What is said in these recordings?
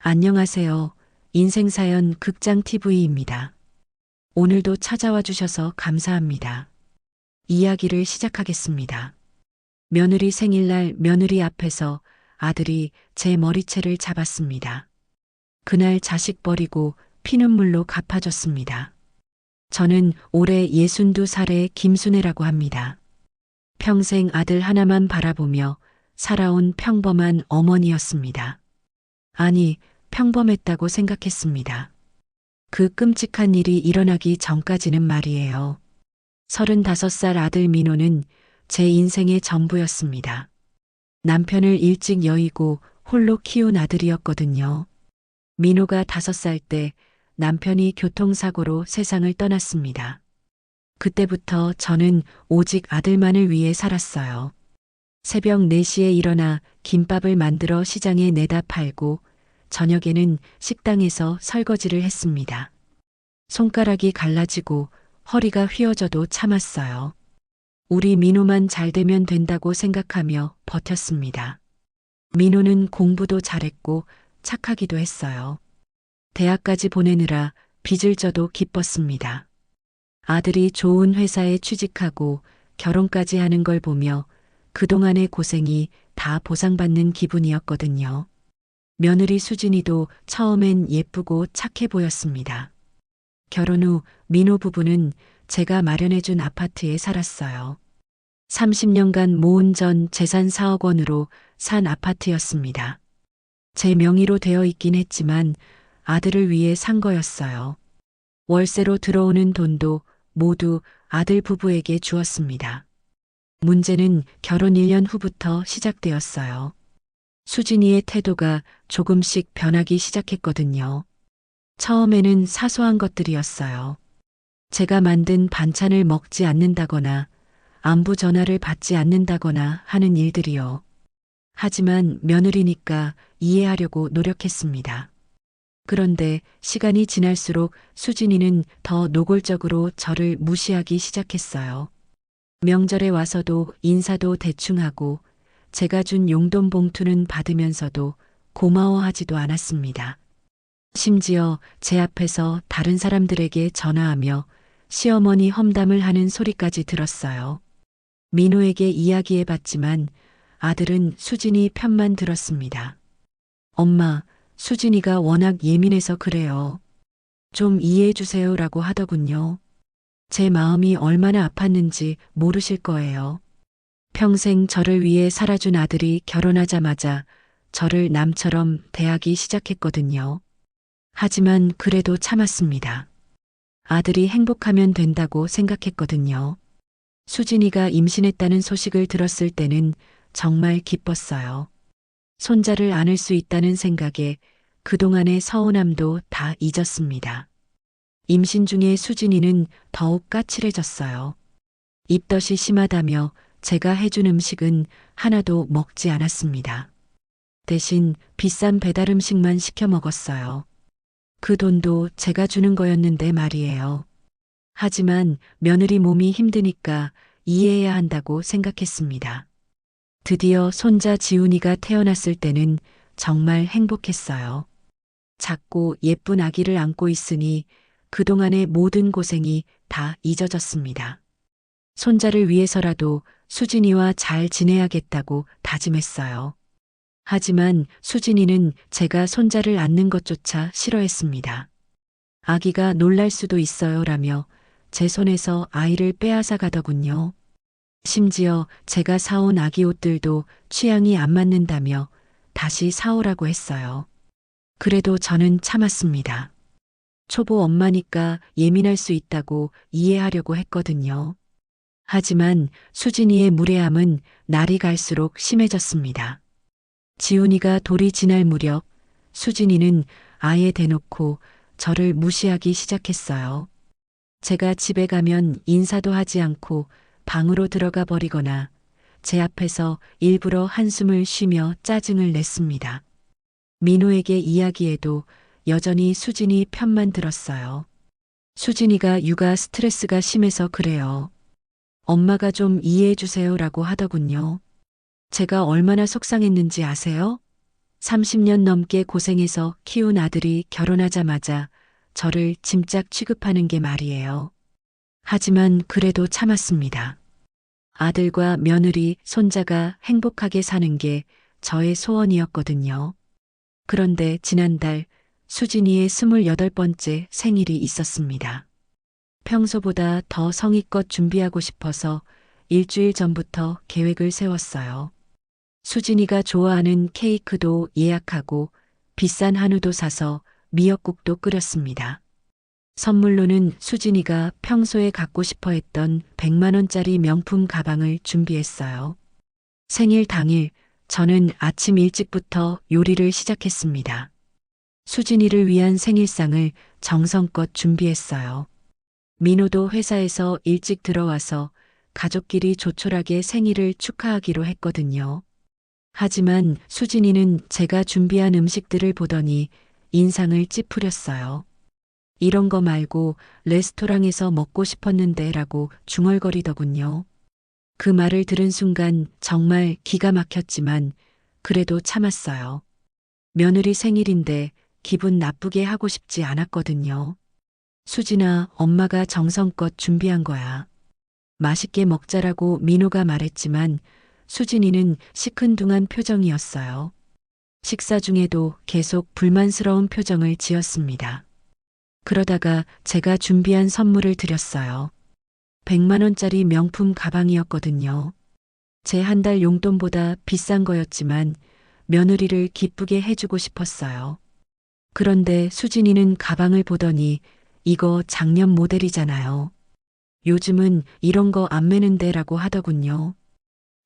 안녕하세요. 인생사연 극장TV입니다. 오늘도 찾아와 주셔서 감사합니다. 이야기를 시작하겠습니다. 며느리 생일날 며느리 앞에서 아들이 제 머리채를 잡았습니다. 그날 자식 버리고 피눈물로 갚아줬습니다. 저는 올해 62살의 김순애라고 합니다. 평생 아들 하나만 바라보며 살아온 평범한 어머니였습니다. 아니, 평범했다고 생각했습니다. 그 끔찍한 일이 일어나기 전까지는 말이에요. 35살 아들 민호는 제 인생의 전부였습니다. 남편을 일찍 여의고 홀로 키운 아들이었거든요. 민호가 5살 때 남편이 교통사고로 세상을 떠났습니다. 그때부터 저는 오직 아들만을 위해 살았어요. 새벽 4시에 일어나 김밥을 만들어 시장에 내다 팔고 저녁에는 식당에서 설거지를 했습니다. 손가락이 갈라지고 허리가 휘어져도 참았어요. 우리 민호만 잘 되면 된다고 생각하며 버텼습니다. 민호는 공부도 잘했고 착하기도 했어요. 대학까지 보내느라 빚을 져도 기뻤습니다. 아들이 좋은 회사에 취직하고 결혼까지 하는 걸 보며 그동안의 고생이 다 보상받는 기분이었거든요. 며느리 수진이도 처음엔 예쁘고 착해 보였습니다. 결혼 후 민호 부부는 제가 마련해준 아파트에 살았어요. 30년간 모은 전 재산 4억 원으로 산 아파트였습니다. 제 명의로 되어 있긴 했지만 아들을 위해 산 거였어요. 월세로 들어오는 돈도 모두 아들 부부에게 주었습니다. 문제는 결혼 1년 후부터 시작되었어요. 수진이의 태도가 조금씩 변하기 시작했거든요. 처음에는 사소한 것들이었어요. 제가 만든 반찬을 먹지 않는다거나 안부 전화를 받지 않는다거나 하는 일들이요. 하지만 며느리니까 이해하려고 노력했습니다. 그런데 시간이 지날수록 수진이는 더 노골적으로 저를 무시하기 시작했어요. 명절에 와서도 인사도 대충 하고 제가 준 용돈 봉투는 받으면서도 고마워하지도 않았습니다. 심지어 제 앞에서 다른 사람들에게 전화하며 시어머니 험담을 하는 소리까지 들었어요. 민호에게 이야기해봤지만 아들은 수진이 편만 들었습니다. 엄마, 수진이가 워낙 예민해서 그래요. 좀 이해해주세요라고 하더군요. 제 마음이 얼마나 아팠는지 모르실 거예요. 평생 저를 위해 살아준 아들이 결혼하자마자 저를 남처럼 대하기 시작했거든요. 하지만 그래도 참았습니다. 아들이 행복하면 된다고 생각했거든요. 수진이가 임신했다는 소식을 들었을 때는 정말 기뻤어요. 손자를 안을 수 있다는 생각에 그동안의 서운함도 다 잊었습니다. 임신 중에 수진이는 더욱 까칠해졌어요. 입덧이 심하다며 제가 해준 음식은 하나도 먹지 않았습니다. 대신 비싼 배달 음식만 시켜 먹었어요. 그 돈도 제가 주는 거였는데 말이에요. 하지만 며느리 몸이 힘드니까 이해해야 한다고 생각했습니다. 드디어 손자 지훈이가 태어났을 때는 정말 행복했어요. 작고 예쁜 아기를 안고 있으니 그동안의 모든 고생이 다 잊어졌습니다. 손자를 위해서라도 수진이와 잘 지내야겠다고 다짐했어요. 하지만 수진이는 제가 손자를 안는 것조차 싫어했습니다. 아기가 놀랄 수도 있어요라며 제 손에서 아이를 빼앗아 가더군요. 심지어 제가 사온 아기 옷들도 취향이 안 맞는다며 다시 사오라고 했어요. 그래도 저는 참았습니다. 초보 엄마니까 예민할 수 있다고 이해하려고 했거든요. 하지만 수진이의 무례함은 날이 갈수록 심해졌습니다. 지훈이가 돌이 지날 무렵 수진이는 아예 대놓고 저를 무시하기 시작했어요. 제가 집에 가면 인사도 하지 않고 방으로 들어가 버리거나 제 앞에서 일부러 한숨을 쉬며 짜증을 냈습니다. 민호에게 이야기해도 여전히 수진이 편만 들었어요. 수진이가 육아 스트레스가 심해서 그래요. 엄마가 좀 이해해 주세요라고 하더군요. 제가 얼마나 속상했는지 아세요? 30년 넘게 고생해서 키운 아들이 결혼하자마자 저를 짐짝 취급하는 게 말이에요. 하지만 그래도 참았습니다. 아들과 며느리, 손자가 행복하게 사는 게 저의 소원이었거든요. 그런데 지난달 수진이의 28번째 생일이 있었습니다. 평소보다 더 성의껏 준비하고 싶어서 일주일 전부터 계획을 세웠어요. 수진이가 좋아하는 케이크도 예약하고 비싼 한우도 사서 미역국도 끓였습니다. 선물로는 수진이가 평소에 갖고 싶어 했던 100만 원짜리 명품 가방을 준비했어요. 생일 당일 저는 아침 일찍부터 요리를 시작했습니다. 수진이를 위한 생일상을 정성껏 준비했어요. 민호도 회사에서 일찍 들어와서 가족끼리 조촐하게 생일을 축하하기로 했거든요. 하지만 수진이는 제가 준비한 음식들을 보더니 인상을 찌푸렸어요. 이런 거 말고 레스토랑에서 먹고 싶었는데 라고 중얼거리더군요. 그 말을 들은 순간 정말 기가 막혔지만 그래도 참았어요. 며느리 생일인데 기분 나쁘게 하고 싶지 않았거든요. 수진아, 엄마가 정성껏 준비한 거야. 맛있게 먹자라고 민호가 말했지만 수진이는 시큰둥한 표정이었어요. 식사 중에도 계속 불만스러운 표정을 지었습니다. 그러다가 제가 준비한 선물을 드렸어요. 100만 원짜리 명품 가방이었거든요. 제 한 달 용돈보다 비싼 거였지만 며느리를 기쁘게 해주고 싶었어요. 그런데 수진이는 가방을 보더니 이거 작년 모델이잖아요. 요즘은 이런 거 안 매는데 라고 하더군요.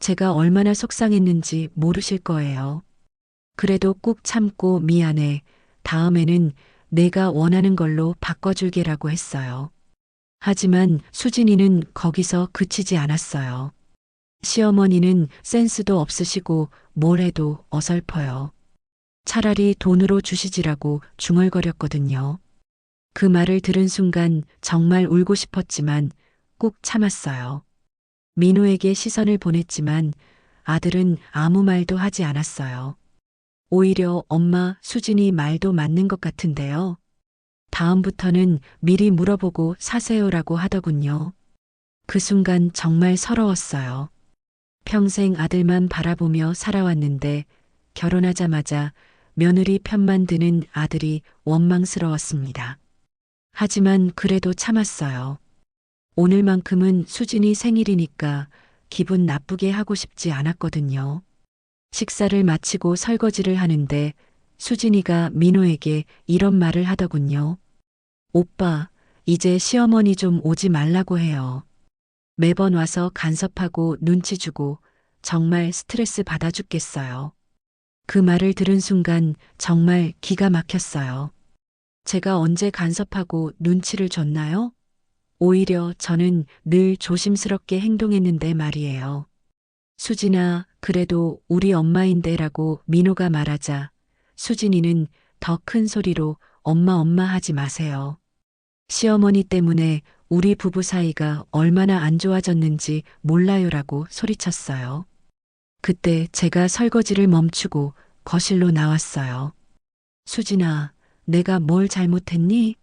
제가 얼마나 속상했는지 모르실 거예요. 그래도 꾹 참고 미안해. 다음에는 내가 원하는 걸로 바꿔줄게라고 했어요. 하지만 수진이는 거기서 그치지 않았어요. 시어머니는 센스도 없으시고 뭘 해도 어설퍼요. 차라리 돈으로 주시지라고 중얼거렸거든요. 그 말을 들은 순간 정말 울고 싶었지만 꾹 참았어요. 민호에게 시선을 보냈지만 아들은 아무 말도 하지 않았어요. 오히려 엄마 수진이 말도 맞는 것 같은데요. 다음부터는 미리 물어보고 사세요라고 하더군요. 그 순간 정말 서러웠어요. 평생 아들만 바라보며 살아왔는데 결혼하자마자 며느리 편만 드는 아들이 원망스러웠습니다. 하지만 그래도 참았어요. 오늘만큼은 수진이 생일이니까 기분 나쁘게 하고 싶지 않았거든요. 식사를 마치고 설거지를 하는데 수진이가 민호에게 이런 말을 하더군요. 오빠, 이제 시어머니 좀 오지 말라고 해요. 매번 와서 간섭하고 눈치 주고 정말 스트레스 받아 죽겠어요. 그 말을 들은 순간 정말 기가 막혔어요. 제가 언제 간섭하고 눈치를 줬나요? 오히려 저는 늘 조심스럽게 행동했는데 말이에요. 수진아, 그래도 우리 엄마인데라고 민호가 말하자 수진이는 더 큰 소리로 엄마 하지 마세요. 시어머니 때문에 우리 부부 사이가 얼마나 안 좋아졌는지 몰라요라고 소리쳤어요. 그때 제가 설거지를 멈추고 거실로 나왔어요. 수진아, 내가 뭘 잘못했니?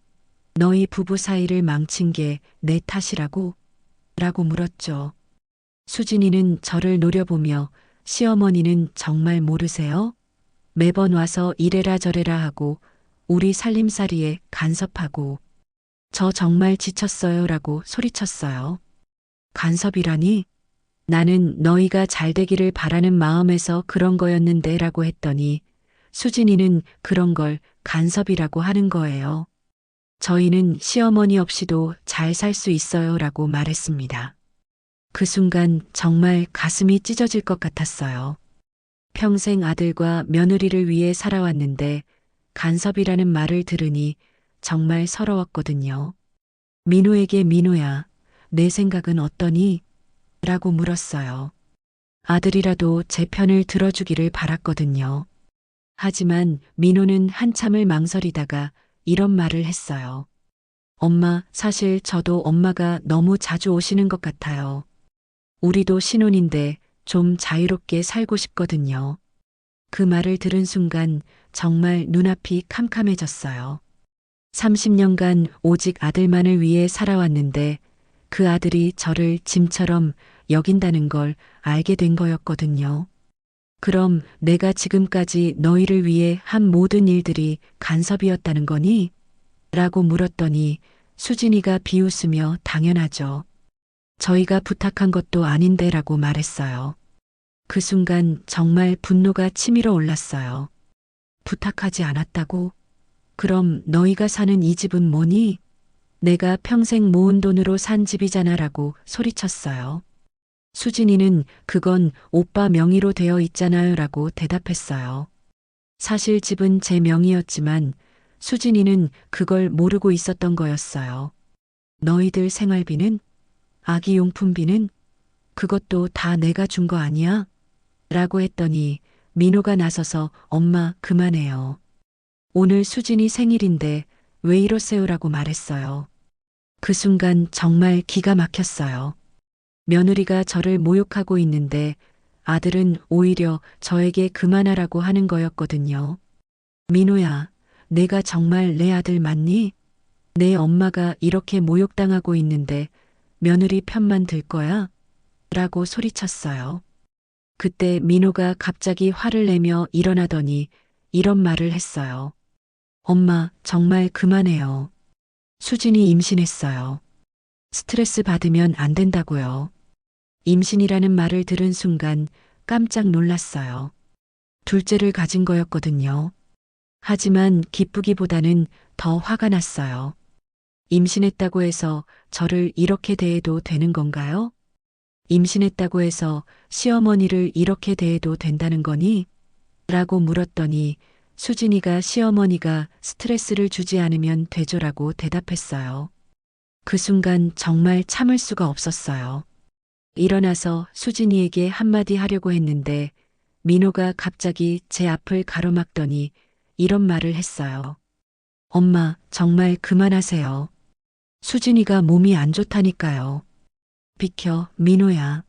너희 부부 사이를 망친 게 내 탓이라고? 라고 물었죠. 수진이는 저를 노려보며 시어머니는 정말 모르세요? 매번 와서 이래라 저래라 하고 우리 살림살이에 간섭하고 저 정말 지쳤어요 라고 소리쳤어요. 간섭이라니? 나는 너희가 잘 되기를 바라는 마음에서 그런 거였는데 라고 했더니 수진이는 그런 걸 간섭이라고 하는 거예요. 저희는 시어머니 없이도 잘 살 수 있어요 라고 말했습니다. 그 순간 정말 가슴이 찢어질 것 같았어요. 평생 아들과 며느리를 위해 살아왔는데 간섭이라는 말을 들으니 정말 서러웠거든요. 민호에게 민호야, 내 생각은 어떠니? 라고 물었어요. 아들이라도 제 편을 들어주기를 바랐거든요. 하지만 민호는 한참을 망설이다가 이런 말을 했어요. 엄마, 사실 저도 엄마가 너무 자주 오시는 것 같아요. 우리도 신혼인데 좀 자유롭게 살고 싶거든요. 그 말을 들은 순간 정말 눈앞이 캄캄해졌어요. 30년간 오직 아들만을 위해 살아왔는데 그 아들이 저를 짐처럼 여긴다는 걸 알게 된 거였거든요. 그럼 내가 지금까지 너희를 위해 한 모든 일들이 간섭이었다는 거니? 라고 물었더니 수진이가 비웃으며 당연하죠. 저희가 부탁한 것도 아닌데 라고 말했어요. 그 순간 정말 분노가 치밀어 올랐어요. 부탁하지 않았다고? 그럼 너희가 사는 이 집은 뭐니? 내가 평생 모은 돈으로 산 집이잖아 라고 소리쳤어요. 수진이는 그건 오빠 명의로 되어 있잖아요 라고 대답했어요. 사실 집은 제 명의였지만 수진이는 그걸 모르고 있었던 거였어요. 너희들 생활비는? 아기용품비는? 그것도 다 내가 준 거 아니야? 라고 했더니 민호가 나서서 엄마 그만해요. 오늘 수진이 생일인데 왜 이러세요 라고 말했어요. 그 순간 정말 기가 막혔어요. 며느리가 저를 모욕하고 있는데 아들은 오히려 저에게 그만하라고 하는 거였거든요. 민호야, 내가 정말 내 아들 맞니? 내 엄마가 이렇게 모욕당하고 있는데 며느리 편만 들 거야? 라고 소리쳤어요. 그때 민호가 갑자기 화를 내며 일어나더니 이런 말을 했어요. 엄마, 정말 그만해요. 수진이 임신했어요. 스트레스 받으면 안 된다고요. 임신이라는 말을 들은 순간 깜짝 놀랐어요. 둘째를 가진 거였거든요. 하지만 기쁘기보다는 더 화가 났어요. 임신했다고 해서 저를 이렇게 대해도 되는 건가요? 임신했다고 해서 시어머니를 이렇게 대해도 된다는 거니? 라고 물었더니 수진이가 시어머니가 스트레스를 주지 않으면 되죠라고 대답했어요. 그 순간 정말 참을 수가 없었어요. 일어나서 수진이에게 한마디 하려고 했는데 민호가 갑자기 제 앞을 가로막더니 이런 말을 했어요. 엄마, 정말 그만하세요. 수진이가 몸이 안 좋다니까요. 비켜, 민호야.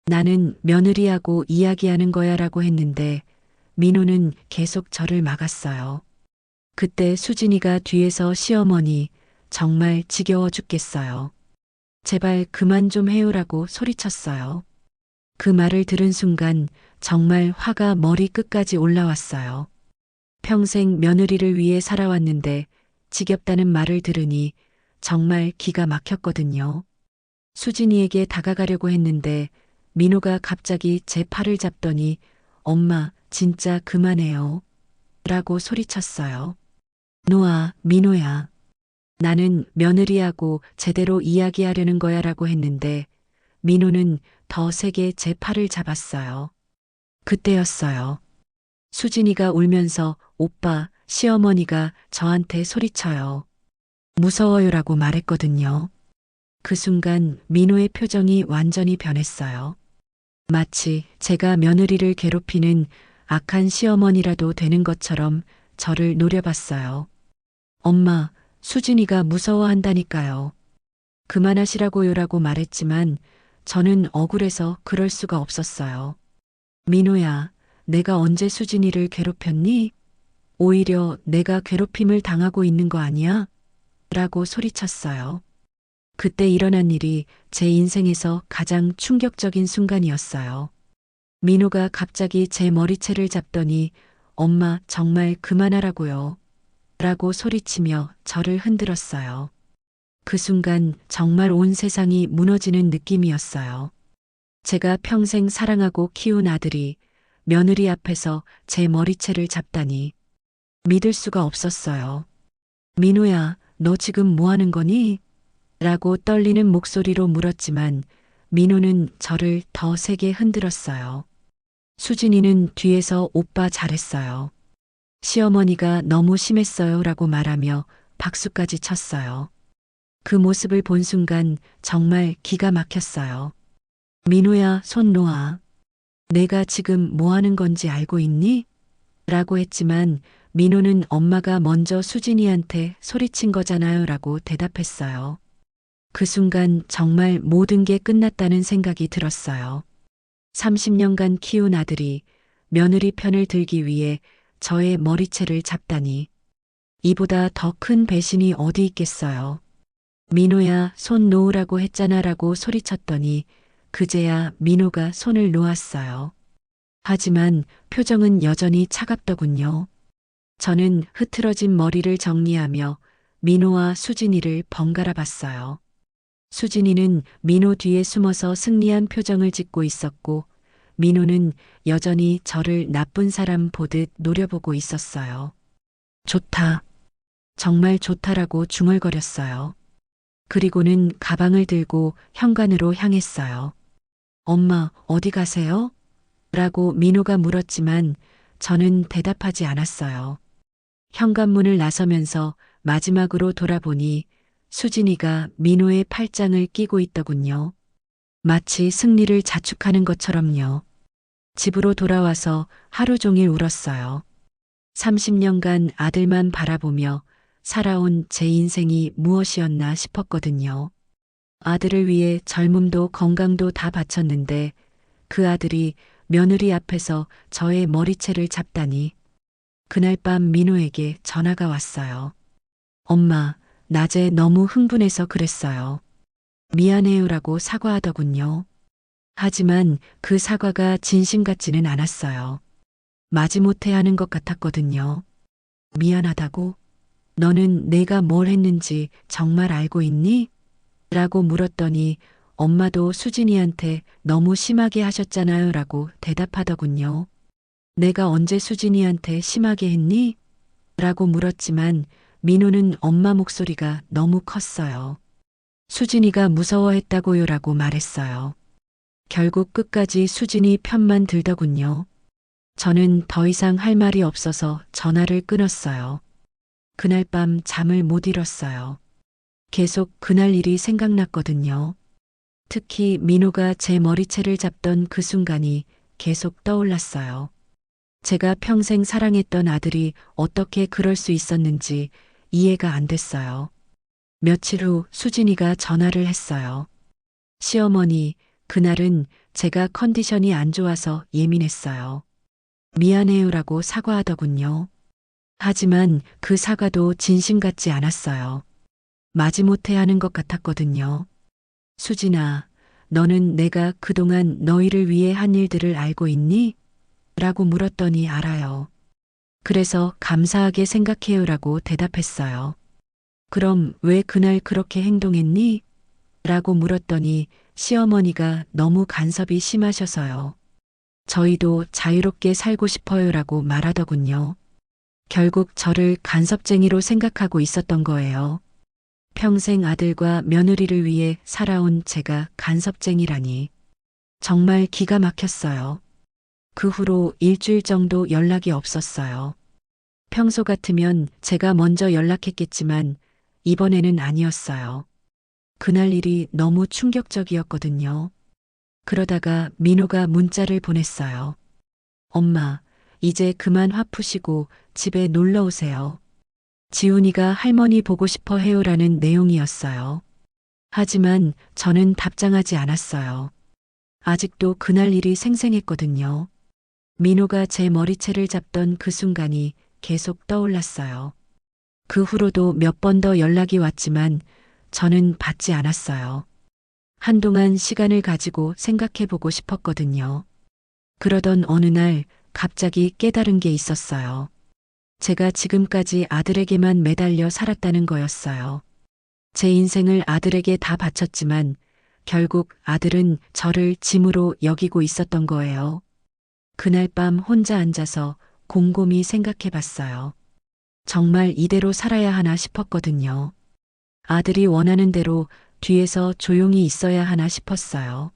나는 며느리하고 이야기하는 거야 라고 했는데 민호는 계속 저를 막았어요. 그때 수진이가 뒤에서 시어머니, 정말 지겨워 죽겠어요. 제발 그만 좀 해요라고 소리쳤어요. 그 말을 들은 순간 정말 화가 머리 끝까지 올라왔어요. 평생 며느리를 위해 살아왔는데 지겹다는 말을 들으니 정말 기가 막혔거든요. 수진이에게 다가가려고 했는데 민호가 갑자기 제 팔을 잡더니 엄마, 진짜 그만해요. 라고 소리쳤어요. 노아, 민호야. 나는 며느리하고 제대로 이야기하려는 거야 라고 했는데 민호는 더 세게 제 팔을 잡았어요. 그때였어요. 수진이가 울면서 오빠, 시어머니가 저한테 소리쳐요. 무서워요라고 말했거든요. 그 순간 민호의 표정이 완전히 변했어요. 마치 제가 며느리를 괴롭히는 악한 시어머니라도 되는 것처럼 저를 노려봤어요. 엄마, 수진이가 무서워한다니까요. 그만하시라고요라고 말했지만 저는 억울해서 그럴 수가 없었어요. 민호야, 내가 언제 수진이를 괴롭혔니? 오히려 내가 괴롭힘을 당하고 있는 거 아니야? 라고 소리쳤어요. 그때 일어난 일이 제 인생에서 가장 충격적인 순간이었어요. 민호가 갑자기 제 머리채를 잡더니 엄마 정말 그만하라고요. 라고 소리치며 저를 흔들었어요. 그 순간 정말 온 세상이 무너지는 느낌이었어요. 제가 평생 사랑하고 키운 아들이 며느리 앞에서 제 머리채를 잡다니 믿을 수가 없었어요. 민호야, 너 지금 뭐 하는 거니? 라고 떨리는 목소리로 물었지만 민호는 저를 더 세게 흔들었어요. 수진이는 뒤에서 오빠 잘했어요. 시어머니가 너무 심했어요 라고 말하며 박수까지 쳤어요. 그 모습을 본 순간 정말 기가 막혔어요. 민호야, 손 놓아. 내가 지금 뭐 하는 건지 알고 있니? 라고 했지만 민호는 엄마가 먼저 수진이한테 소리친 거잖아요 라고 대답했어요. 그 순간 정말 모든 게 끝났다는 생각이 들었어요. 30년간 키운 아들이 며느리 편을 들기 위해 저의 머리채를 잡다니. 이보다 더 큰 배신이 어디 있겠어요. 민호야, 손 놓으라고 했잖아라고 소리쳤더니 그제야 민호가 손을 놓았어요. 하지만 표정은 여전히 차갑더군요. 저는 흐트러진 머리를 정리하며 민호와 수진이를 번갈아 봤어요. 수진이는 민호 뒤에 숨어서 승리한 표정을 짓고 있었고, 민호는 여전히 저를 나쁜 사람 보듯 노려보고 있었어요. 좋다. 정말 좋다라고 중얼거렸어요. 그리고는 가방을 들고 현관으로 향했어요. 엄마, 어디 가세요? 라고 민호가 물었지만 저는 대답하지 않았어요. 현관문을 나서면서 마지막으로 돌아보니 수진이가 민호의 팔짱을 끼고 있더군요. 마치 승리를 자축하는 것처럼요. 집으로 돌아와서 하루 종일 울었어요. 30년간 아들만 바라보며 살아온 제 인생이 무엇이었나 싶었거든요. 아들을 위해 젊음도 건강도 다 바쳤는데 그 아들이 며느리 앞에서 저의 머리채를 잡다니. 그날 밤 민호에게 전화가 왔어요. 엄마, 낮에 너무 흥분해서 그랬어요. 미안해요라고 사과하더군요. 하지만 그 사과가 진심 같지는 않았어요. 마지못해 하는 것 같았거든요. 미안하다고? 너는 내가 뭘 했는지 정말 알고 있니? 라고 물었더니 엄마도 수진이한테 너무 심하게 하셨잖아요 라고 대답하더군요. 내가 언제 수진이한테 심하게 했니? 라고 물었지만 민호는 엄마 목소리가 너무 컸어요. 수진이가 무서워했다고요 라고 말했어요. 결국 끝까지 수진이 편만 들더군요. 저는 더 이상 할 말이 없어서 전화를 끊었어요. 그날 밤 잠을 못 이뤘어요. 계속 그날 일이 생각났거든요. 특히 민호가 제 머리채를 잡던 그 순간이 계속 떠올랐어요. 제가 평생 사랑했던 아들이 어떻게 그럴 수 있었는지 이해가 안 됐어요. 며칠 후 수진이가 전화를 했어요. 시어머니, 그날은 제가 컨디션이 안 좋아서 예민했어요. 미안해요라고 사과하더군요. 하지만 그 사과도 진심 같지 않았어요. 마지못해 하는 것 같았거든요. 수진아, 너는 내가 그동안 너희를 위해 한 일들을 알고 있니? 라고 물었더니 알아요. 그래서 감사하게 생각해요라고 대답했어요. 그럼 왜 그날 그렇게 행동했니? 라고 물었더니 시어머니가 너무 간섭이 심하셔서요. 저희도 자유롭게 살고 싶어요라고 말하더군요. 결국 저를 간섭쟁이로 생각하고 있었던 거예요. 평생 아들과 며느리를 위해 살아온 제가 간섭쟁이라니. 정말 기가 막혔어요. 그 후로 일주일 정도 연락이 없었어요. 평소 같으면 제가 먼저 연락했겠지만 이번에는 아니었어요. 그날 일이 너무 충격적이었거든요. 그러다가 민호가 문자를 보냈어요. 엄마, 이제 그만 화 푸시고 집에 놀러 오세요. 지훈이가 할머니 보고 싶어 해요라는 내용이었어요. 하지만 저는 답장하지 않았어요. 아직도 그날 일이 생생했거든요. 민호가 제 머리채를 잡던 그 순간이 계속 떠올랐어요. 그 후로도 몇 번 더 연락이 왔지만 저는 받지 않았어요. 한동안 시간을 가지고 생각해보고 싶었거든요. 그러던 어느 날 갑자기 깨달은 게 있었어요. 제가 지금까지 아들에게만 매달려 살았다는 거였어요. 제 인생을 아들에게 다 바쳤지만 결국 아들은 저를 짐으로 여기고 있었던 거예요. 그날 밤 혼자 앉아서 곰곰이 생각해 봤어요. 정말 이대로 살아야 하나 싶었거든요. 아들이 원하는 대로 뒤에서 조용히 있어야 하나 싶었어요.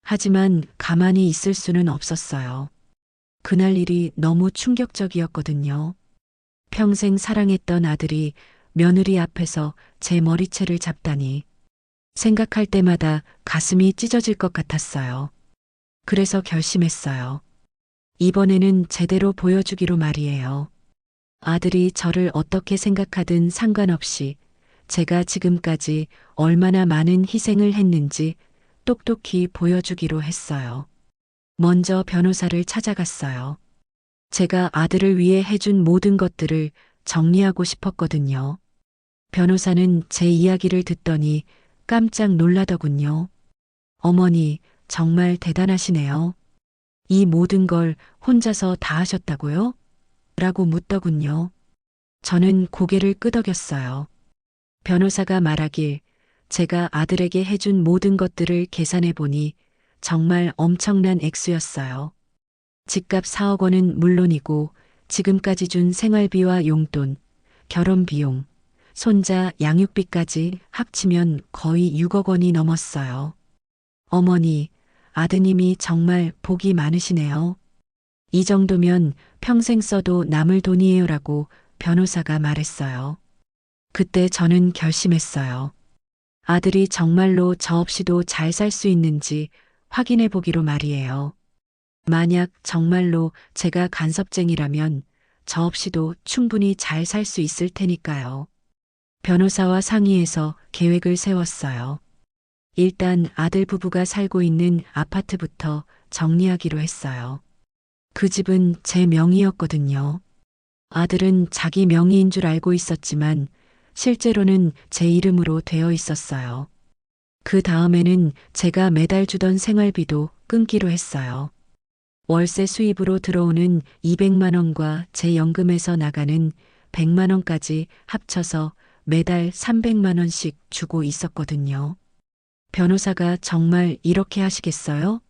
하지만 가만히 있을 수는 없었어요. 그날 일이 너무 충격적이었거든요. 평생 사랑했던 아들이 며느리 앞에서 제 머리채를 잡다니. 생각할 때마다 가슴이 찢어질 것 같았어요. 그래서 결심했어요. 이번에는 제대로 보여주기로 말이에요. 아들이 저를 어떻게 생각하든 상관없이 제가 지금까지 얼마나 많은 희생을 했는지 똑똑히 보여주기로 했어요. 먼저 변호사를 찾아갔어요. 제가 아들을 위해 해준 모든 것들을 정리하고 싶었거든요. 변호사는 제 이야기를 듣더니 깜짝 놀라더군요. 어머니, 정말 대단하시네요. 이 모든 걸 혼자서 다 하셨다고요? 라고 묻더군요. 저는 고개를 끄덕였어요. 변호사가 말하길 제가 아들에게 해준 모든 것들을 계산해 보니 정말 엄청난 액수였어요. 집값 4억 원은 물론이고 지금까지 준 생활비와 용돈, 결혼비용, 손자 양육비까지 합치면 거의 6억 원이 넘었어요. 어머니, 아드님이 정말 복이 많으시네요. 이 정도면 평생 써도 남을 돈이에요라고 변호사가 말했어요. 그때 저는 결심했어요. 아들이 정말로 저 없이도 잘 살 수 있는지 확인해 보기로 말이에요. 만약 정말로 제가 간섭쟁이라면 저 없이도 충분히 잘 살 수 있을 테니까요. 변호사와 상의해서 계획을 세웠어요. 일단 아들 부부가 살고 있는 아파트부터 정리하기로 했어요. 그 집은 제 명의였거든요. 아들은 자기 명의인 줄 알고 있었지만 실제로는 제 이름으로 되어 있었어요. 그 다음에는 제가 매달 주던 생활비도 끊기로 했어요. 월세 수입으로 들어오는 200만 원과 제 연금에서 나가는 100만 원까지 합쳐서 매달 300만 원씩 주고 있었거든요. 변호사가 정말 이렇게 하시겠어요?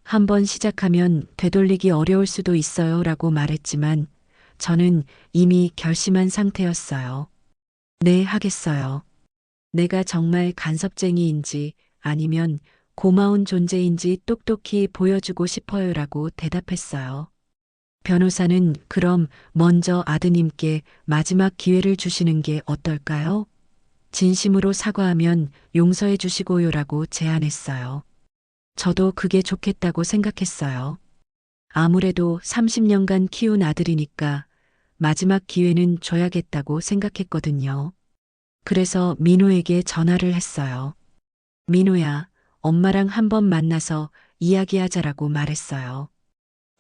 한번 시작하면 되돌리기 어려울 수도 있어요 라고 말했지만 저는 이미 결심한 상태였어요. 네, 하겠어요. 내가 정말 간섭쟁이인지 아니면 고마운 존재인지 똑똑히 보여주고 싶어요라고 대답했어요. 변호사는 그럼 먼저 아드님께 마지막 기회를 주시는 게 어떨까요? 진심으로 사과하면 용서해 주시고요라고 제안했어요. 저도 그게 좋겠다고 생각했어요. 아무래도 30년간 키운 아들이니까 마지막 기회는 줘야겠다고 생각했거든요. 그래서 민호에게 전화를 했어요. 민호야, 엄마랑 한번 만나서 이야기하자라고 말했어요.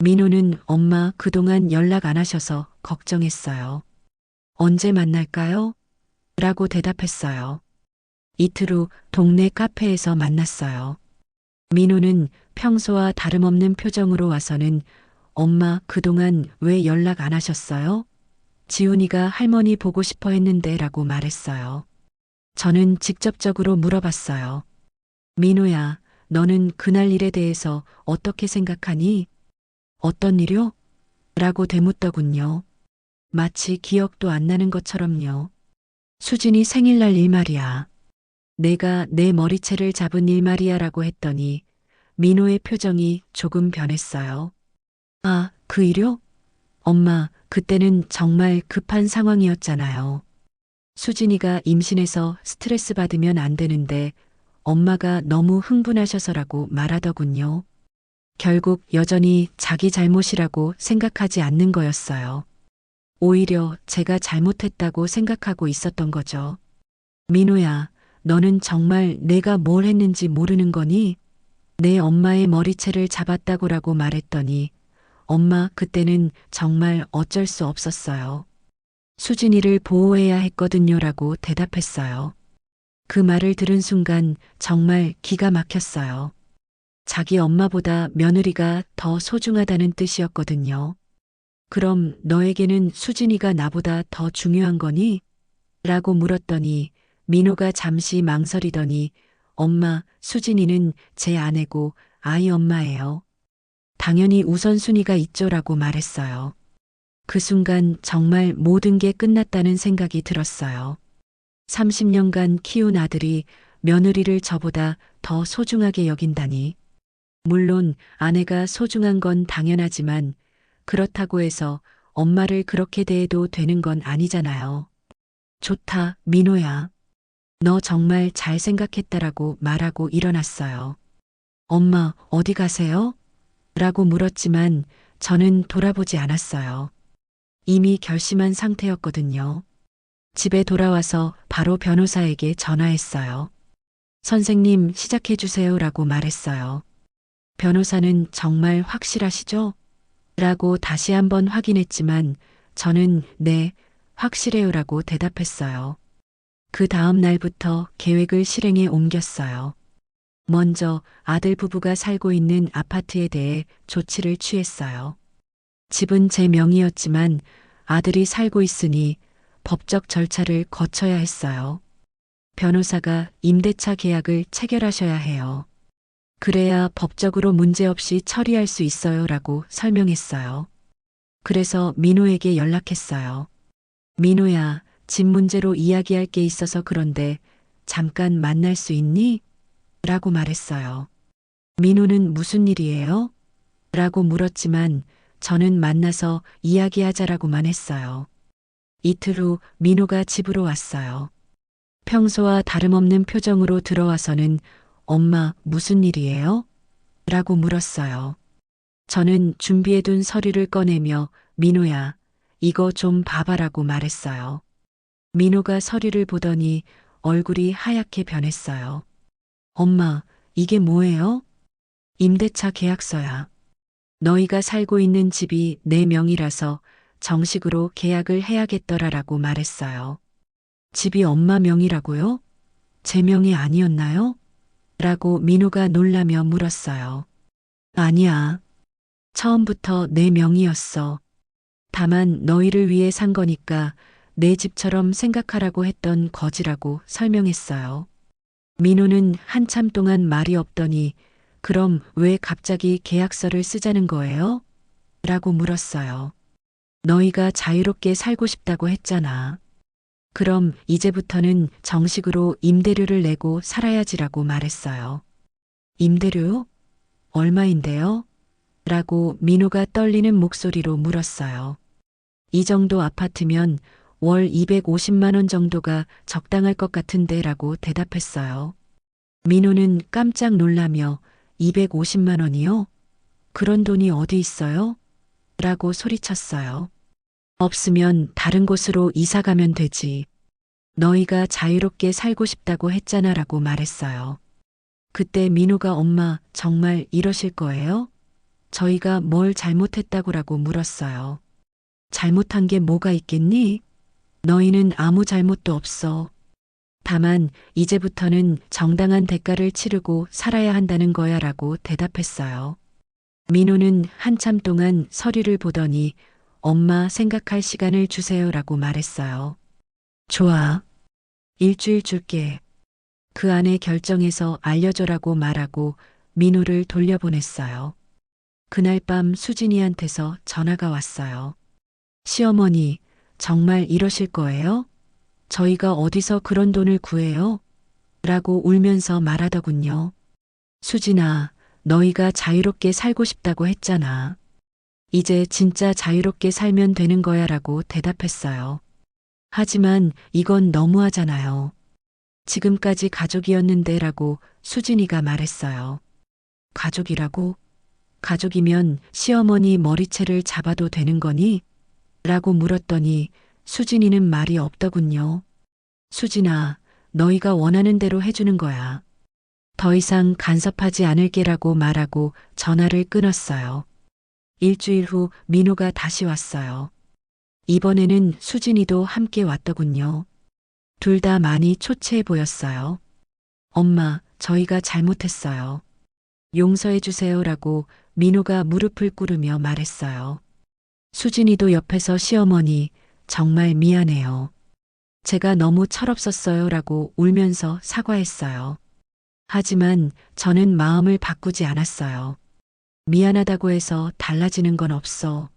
민호는 엄마 그동안 연락 안 하셔서 걱정했어요. 언제 만날까요? 라고 대답했어요. 이틀 후 동네 카페에서 만났어요. 민호는 평소와 다름없는 표정으로 와서는 엄마 그동안 왜 연락 안 하셨어요? 지훈이가 할머니 보고 싶어 했는데 라고 말했어요. 저는 직접적으로 물어봤어요. 민호야, 너는 그날 일에 대해서 어떻게 생각하니? 어떤 일요? 라고 되묻더군요. 마치 기억도 안 나는 것처럼요. 수진이 생일날 일 말이야. 내가 내 머리채를 잡은 일 말이야 라고 했더니 민호의 표정이 조금 변했어요. 아, 그 일요? 엄마, 그때는 정말 급한 상황이었잖아요. 수진이가 임신해서 스트레스 받으면 안 되는데 엄마가 너무 흥분하셔서라고 말하더군요. 결국 여전히 자기 잘못이라고 생각하지 않는 거였어요. 오히려 제가 잘못했다고 생각하고 있었던 거죠. 민호야, 너는 정말 내가 뭘 했는지 모르는 거니? 내 엄마의 머리채를 잡았다고라고 말했더니 엄마 그때는 정말 어쩔 수 없었어요. 수진이를 보호해야 했거든요라고 대답했어요. 그 말을 들은 순간 정말 기가 막혔어요. 자기 엄마보다 며느리가 더 소중하다는 뜻이었거든요. 그럼 너에게는 수진이가 나보다 더 중요한 거니? 라고 물었더니 민호가 잠시 망설이더니 엄마, 수진이는 제 아내고 아이 엄마예요. 당연히 우선순위가 있죠라고 말했어요. 그 순간 정말 모든 게 끝났다는 생각이 들었어요. 30년간 키운 아들이 며느리를 저보다 더 소중하게 여긴다니. 물론 아내가 소중한 건 당연하지만 그렇다고 해서 엄마를 그렇게 대해도 되는 건 아니잖아요. 좋다, 민호야. 너 정말 잘 생각했다라고 말하고 일어났어요. 엄마, 어디 가세요? 라고 물었지만 저는 돌아보지 않았어요. 이미 결심한 상태였거든요. 집에 돌아와서 바로 변호사에게 전화했어요. 선생님, 시작해 주세요라고 말했어요. 변호사는 정말 확실하시죠? 라고 다시 한번 확인했지만 저는 네, 확실해요라고 대답했어요. 그 다음 날부터 계획을 실행에 옮겼어요. 먼저 아들 부부가 살고 있는 아파트에 대해 조치를 취했어요. 집은 제 명의였지만 아들이 살고 있으니 법적 절차를 거쳐야 했어요. 변호사가 임대차 계약을 체결하셔야 해요. 그래야 법적으로 문제없이 처리할 수 있어요 라고 설명했어요. 그래서 민호에게 연락했어요. 민호야, 집 문제로 이야기할 게 있어서 그런데 잠깐 만날 수 있니? 라고 말했어요. 민호는 무슨 일이에요? 라고 물었지만 저는 만나서 이야기하자라고만 했어요. 이틀 후 민호가 집으로 왔어요. 평소와 다름없는 표정으로 들어와서는 엄마 무슨 일이에요? 라고 물었어요. 저는 준비해둔 서류를 꺼내며 민호야, 이거 좀 봐봐라고 말했어요. 민호가 서류를 보더니 얼굴이 하얗게 변했어요. 엄마, 이게 뭐예요? 임대차 계약서야. 너희가 살고 있는 집이 내 명의라서 정식으로 계약을 해야겠더라라고 말했어요. 집이 엄마 명의라고요? 제 명의 아니었나요? 라고 민호가 놀라며 물었어요. 아니야. 처음부터 내 명의였어. 다만 너희를 위해 산 거니까 내 집처럼 생각하라고 했던 거지라고 설명했어요. 민호는 한참 동안 말이 없더니 그럼 왜 갑자기 계약서를 쓰자는 거예요? 라고 물었어요. 너희가 자유롭게 살고 싶다고 했잖아. 그럼 이제부터는 정식으로 임대료를 내고 살아야지라고 말했어요. 임대료요? 얼마인데요? 라고 민호가 떨리는 목소리로 물었어요. 이 정도 아파트면 월 250만 원 정도가 적당할 것 같은데 라고 대답했어요. 민호는 깜짝 놀라며 250만 원이요? 그런 돈이 어디 있어요? 라고 소리쳤어요. 없으면 다른 곳으로 이사 가면 되지. 너희가 자유롭게 살고 싶다고 했잖아 라고 말했어요. 그때 민호가 엄마 정말 이러실 거예요? 저희가 뭘 잘못했다고라고 물었어요. 잘못한 게 뭐가 있겠니? 너희는 아무 잘못도 없어. 다만 이제부터는 정당한 대가를 치르고 살아야 한다는 거야 라고 대답했어요. 민호는 한참 동안 서류를 보더니 엄마 생각할 시간을 주세요 라고 말했어요. 좋아. 일주일 줄게. 그 안에 결정해서 알려줘라고 말하고 민호를 돌려보냈어요. 그날 밤 수진이한테서 전화가 왔어요. 시어머니, 정말 이러실 거예요? 저희가 어디서 그런 돈을 구해요? 라고 울면서 말하더군요. 수진아, 너희가 자유롭게 살고 싶다고 했잖아. 이제 진짜 자유롭게 살면 되는 거야 라고 대답했어요. 하지만 이건 너무하잖아요. 지금까지 가족이었는데 라고 수진이가 말했어요. 가족이라고? 가족이면 시어머니 머리채를 잡아도 되는 거니? 라고 물었더니 수진이는 말이 없더군요. 수진아, 너희가 원하는 대로 해주는 거야. 더 이상 간섭하지 않을게라고 말하고 전화를 끊었어요. 일주일 후 민호가 다시 왔어요. 이번에는 수진이도 함께 왔더군요. 둘 다 많이 초췌해 보였어요. 엄마, 저희가 잘못했어요. 용서해 주세요라고 민호가 무릎을 꿇으며 말했어요. 수진이도 옆에서 시어머니, 정말 미안해요. 제가 너무 철없었어요라고 울면서 사과했어요. 하지만 저는 마음을 바꾸지 않았어요. 미안하다고 해서 달라지는 건 없어.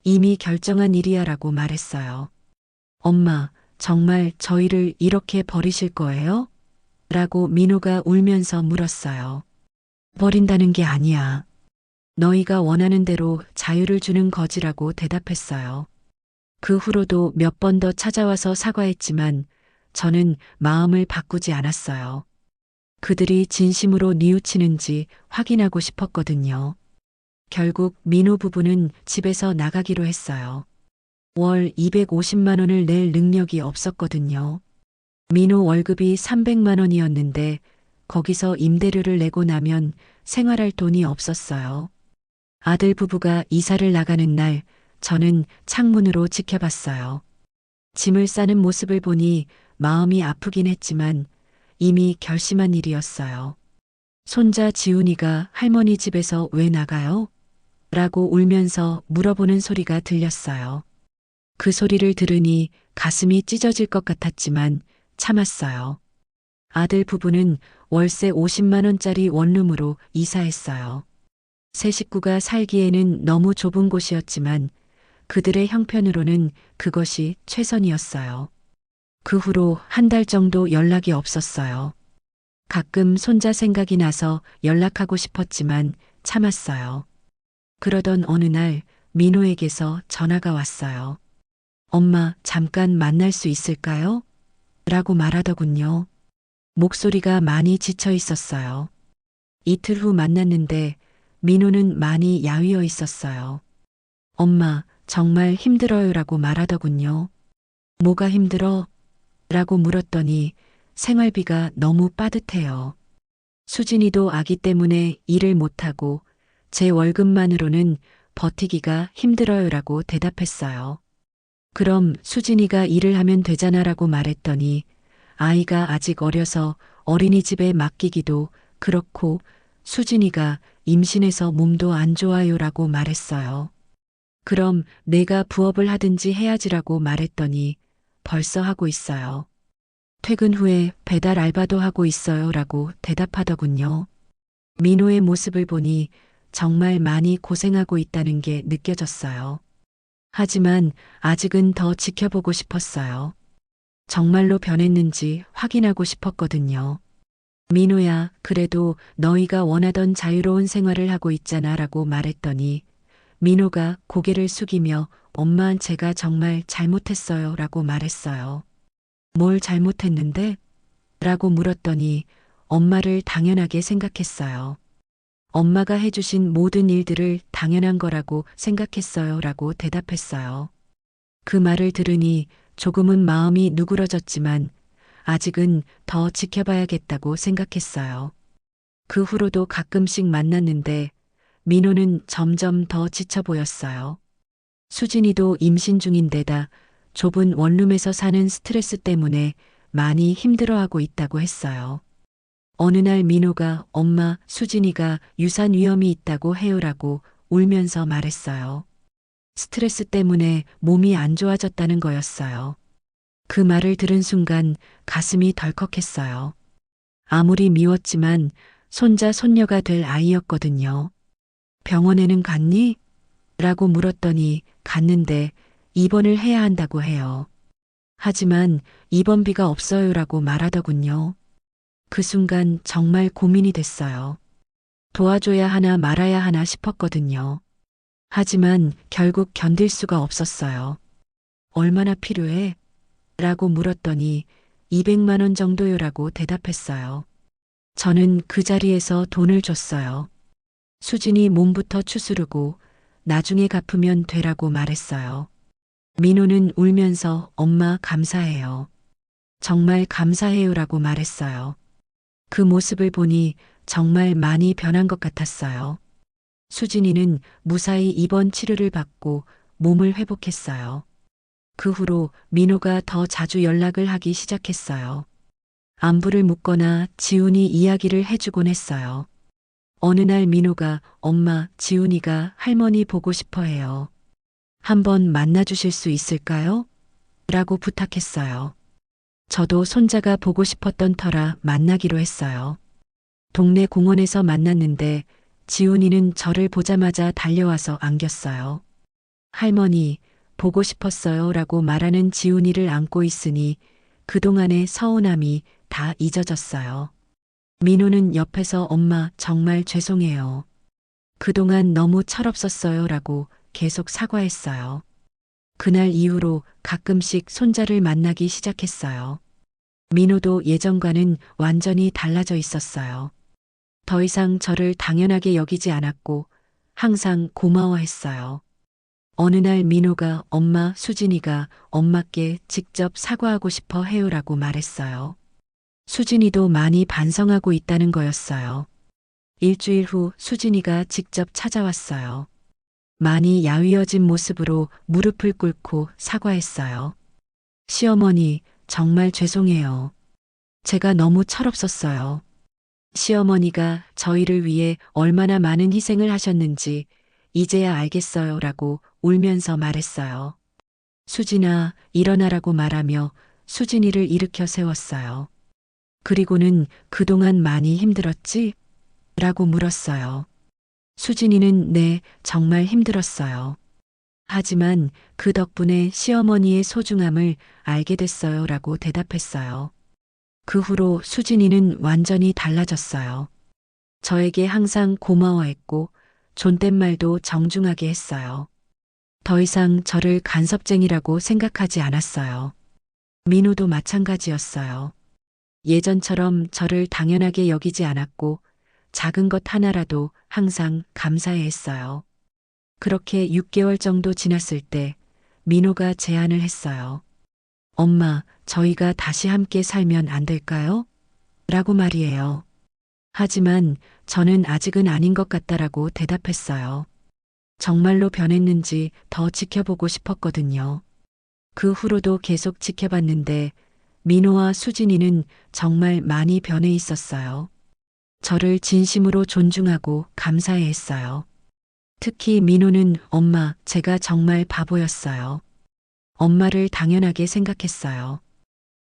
이미 결정한 일이야라고 말했어요. 엄마, 정말 저희를 이렇게 버리실 거예요? 라고 민호가 울면서 물었어요. 버린다는 게 아니야. 너희가 원하는 대로 자유를 주는 거지라고 대답했어요. 그 후로도 몇 번 더 찾아와서 사과했지만 저는 마음을 바꾸지 않았어요. 그들이 진심으로 뉘우치는지 확인하고 싶었거든요. 결국 민호 부부는 집에서 나가기로 했어요. 월 250만 원을 낼 능력이 없었거든요. 민호 월급이 300만 원이었는데 거기서 임대료를 내고 나면 생활할 돈이 없었어요. 아들 부부가 이사를 나가는 날 저는 창문으로 지켜봤어요. 짐을 싸는 모습을 보니 마음이 아프긴 했지만 이미 결심한 일이었어요. 손자 지훈이가 할머니 집에서 왜 나가요? 라고 울면서 물어보는 소리가 들렸어요. 그 소리를 들으니 가슴이 찢어질 것 같았지만 참았어요. 아들 부부는 월세 50만 원짜리 원룸으로 이사했어요. 세 식구가 살기에는 너무 좁은 곳이었지만 그들의 형편으로는 그것이 최선이었어요. 그 후로 한 달 정도 연락이 없었어요. 가끔 손자 생각이 나서 연락하고 싶었지만 참았어요. 그러던 어느 날 민호에게서 전화가 왔어요. 엄마, 잠깐 만날 수 있을까요? 라고 말하더군요. 목소리가 많이 지쳐 있었어요. 이틀 후 만났는데 민호는 많이 야위어 있었어요. 엄마, 정말 힘들어요라고 말하더군요. 뭐가 힘들어? 라고 물었더니 생활비가 너무 빠듯해요. 수진이도 아기 때문에 일을 못하고 제 월급만으로는 버티기가 힘들어요라고 대답했어요. 그럼 수진이가 일을 하면 되잖아라고 말했더니 아이가 아직 어려서 어린이집에 맡기기도 그렇고 수진이가 임신해서 몸도 안 좋아요라고 말했어요. 그럼 내가 부업을 하든지 해야지라고 말했더니 벌써 하고 있어요. 퇴근 후에 배달 알바도 하고 있어요라고 대답하더군요. 민호의 모습을 보니 정말 많이 고생하고 있다는 게 느껴졌어요. 하지만 아직은 더 지켜보고 싶었어요. 정말로 변했는지 확인하고 싶었거든요. 민호야, 그래도 너희가 원하던 자유로운 생활을 하고 있잖아 라고 말했더니 민호가 고개를 숙이며 엄마, 제가 정말 잘못했어요 라고 말했어요. 뭘 잘못했는데? 라고 물었더니 엄마를 당연하게 생각했어요. 엄마가 해주신 모든 일들을 당연한 거라고 생각했어요 라고 대답했어요. 그 말을 들으니 조금은 마음이 누그러졌지만 아직은 더 지켜봐야겠다고 생각했어요. 그 후로도 가끔씩 만났는데 민호는 점점 더 지쳐 보였어요. 수진이도 임신 중인데다 좁은 원룸에서 사는 스트레스 때문에 많이 힘들어하고 있다고 했어요. 어느 날 민호가 엄마, 수진이가 유산 위험이 있다고 해요라고 울면서 말했어요. 스트레스 때문에 몸이 안 좋아졌다는 거였어요. 그 말을 들은 순간 가슴이 덜컥했어요. 아무리 미웠지만 손자, 손녀가 될 아이였거든요. 병원에는 갔니? 라고 물었더니 갔는데 입원을 해야 한다고 해요. 하지만 입원비가 없어요라고 말하더군요. 그 순간 정말 고민이 됐어요. 도와줘야 하나 말아야 하나 싶었거든요. 하지만 결국 견딜 수가 없었어요. 얼마나 필요해? 라고 물었더니 200만 원 정도요라고 대답했어요. 저는 그 자리에서 돈을 줬어요. 수진이 몸부터 추스르고 나중에 갚으면 되라고 말했어요. 민호는 울면서 엄마 감사해요. 정말 감사해요라고 말했어요. 그 모습을 보니 정말 많이 변한 것 같았어요. 수진이는 무사히 입원 치료를 받고 몸을 회복했어요. 그 후로 민호가 더 자주 연락을 하기 시작했어요. 안부를 묻거나 지훈이 이야기를 해주곤 했어요. 어느 날 민호가 엄마, 지훈이가 할머니 보고 싶어 해요. 한번 만나주실 수 있을까요? 라고 부탁했어요. 저도 손자가 보고 싶었던 터라 만나기로 했어요. 동네 공원에서 만났는데 지훈이는 저를 보자마자 달려와서 안겼어요. 할머니, 보고 싶었어요 라고 말하는 지훈이를 안고 있으니 그동안의 서운함이 다 잊어졌어요. 민호는 옆에서 엄마 정말 죄송해요. 그동안 너무 철없었어요 라고 계속 사과했어요. 그날 이후로 가끔씩 손자를 만나기 시작했어요. 민호도 예전과는 완전히 달라져 있었어요. 더 이상 저를 당연하게 여기지 않았고 항상 고마워했어요. 어느 날 민호가 엄마, 수진이가 엄마께 직접 사과하고 싶어 해요라고 말했어요. 수진이도 많이 반성하고 있다는 거였어요. 일주일 후 수진이가 직접 찾아왔어요. 많이 야위어진 모습으로 무릎을 꿇고 사과했어요. 시어머니, 정말 죄송해요. 제가 너무 철없었어요. 시어머니가 저희를 위해 얼마나 많은 희생을 하셨는지 이제야 알겠어요 라고 울면서 말했어요. 수진아, 일어나라고 말하며 수진이를 일으켜 세웠어요. 그리고는 그동안 많이 힘들었지? 라고 물었어요. 수진이는 네, 정말 힘들었어요. 하지만 그 덕분에 시어머니의 소중함을 알게 됐어요 라고 대답했어요. 그 후로 수진이는 완전히 달라졌어요. 저에게 항상 고마워했고 존댓말도 정중하게 했어요. 더 이상 저를 간섭쟁이라고 생각하지 않았어요. 민호도 마찬가지였어요. 예전처럼 저를 당연하게 여기지 않았고 작은 것 하나라도 항상 감사해 했어요. 그렇게 6개월 정도 지났을 때 민호가 제안을 했어요. 엄마, 저희가 다시 함께 살면 안 될까요? 라고 말이에요. 하지만 저는 아직은 아닌 것 같다라고 대답했어요. 정말로 변했는지 더 지켜보고 싶었거든요. 그 후로도 계속 지켜봤는데 민호와 수진이는 정말 많이 변해 있었어요. 저를 진심으로 존중하고 감사해 했어요. 특히 민호는 엄마, 제가 정말 바보였어요. 엄마를 당연하게 생각했어요.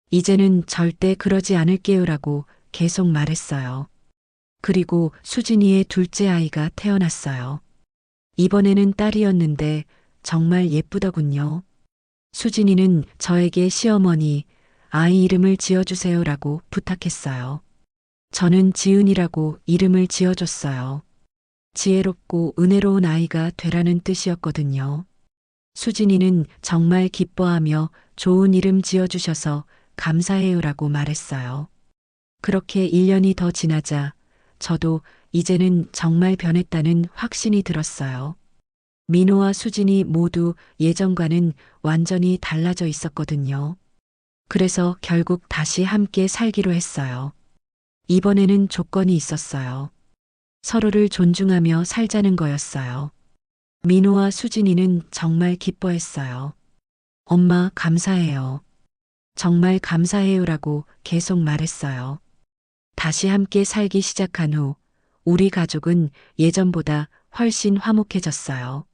이제는 절대 그러지 않을게요라고 계속 말했어요. 그리고 수진이의 둘째 아이가 태어났어요. 이번에는 딸이었는데 정말 예쁘더군요. 수진이는 저에게 시어머니, 아이 이름을 지어주세요라고 부탁했어요. 저는 지은이라고 이름을 지어줬어요. 지혜롭고 은혜로운 아이가 되라는 뜻이었거든요. 수진이는 정말 기뻐하며 좋은 이름 지어주셔서 감사해요라고 말했어요. 그렇게 1년이 더 지나자 저도 이제는 정말 변했다는 확신이 들었어요. 민호와 수진이 모두 예전과는 완전히 달라져 있었거든요. 그래서 결국 다시 함께 살기로 했어요. 이번에는 조건이 있었어요. 서로를 존중하며 살자는 거였어요. 민호와 수진이는 정말 기뻐했어요. 엄마, 감사해요. 정말 감사해요라고 계속 말했어요. 다시 함께 살기 시작한 후 우리 가족은 예전보다 훨씬 화목해졌어요.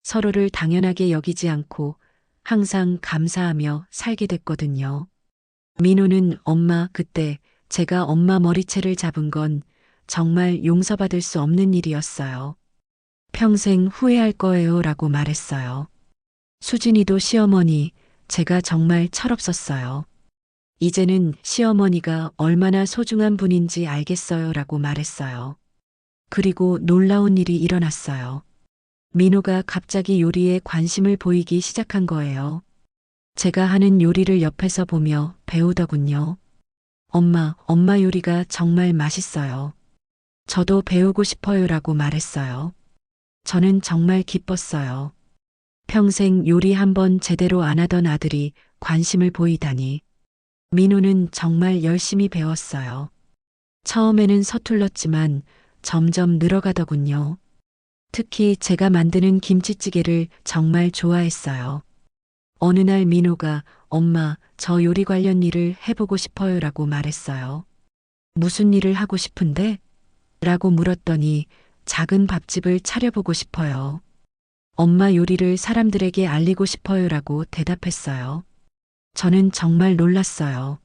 서로를 당연하게 여기지 않고 항상 감사하며 살게 됐거든요. 민호는 엄마, 그때 제가 엄마 머리채를 잡은 건 정말 용서받을 수 없는 일이었어요. 평생 후회할 거예요 라고 말했어요. 수진이도 시어머니, 제가 정말 철없었어요. 이제는 시어머니가 얼마나 소중한 분인지 알겠어요 라고 말했어요. 그리고 놀라운 일이 일어났어요. 민호가 갑자기 요리에 관심을 보이기 시작한 거예요. 제가 하는 요리를 옆에서 보며 배우더군요. 엄마 요리가 정말 맛있어요. 저도 배우고 싶어요라고 말했어요. 저는 정말 기뻤어요. 평생 요리 한번 제대로 안 하던 아들이 관심을 보이다니. 민호는 정말 열심히 배웠어요. 처음에는 서툴렀지만 점점 늘어가더군요. 특히 제가 만드는 김치찌개를 정말 좋아했어요. 어느 날 민호가 엄마, 저 요리 관련 일을 해보고 싶어요라고 말했어요. 무슨 일을 하고 싶은데? 라고 물었더니 작은 밥집을 차려보고 싶어요. 엄마 요리를 사람들에게 알리고 싶어요라고 대답했어요. 저는 정말 놀랐어요.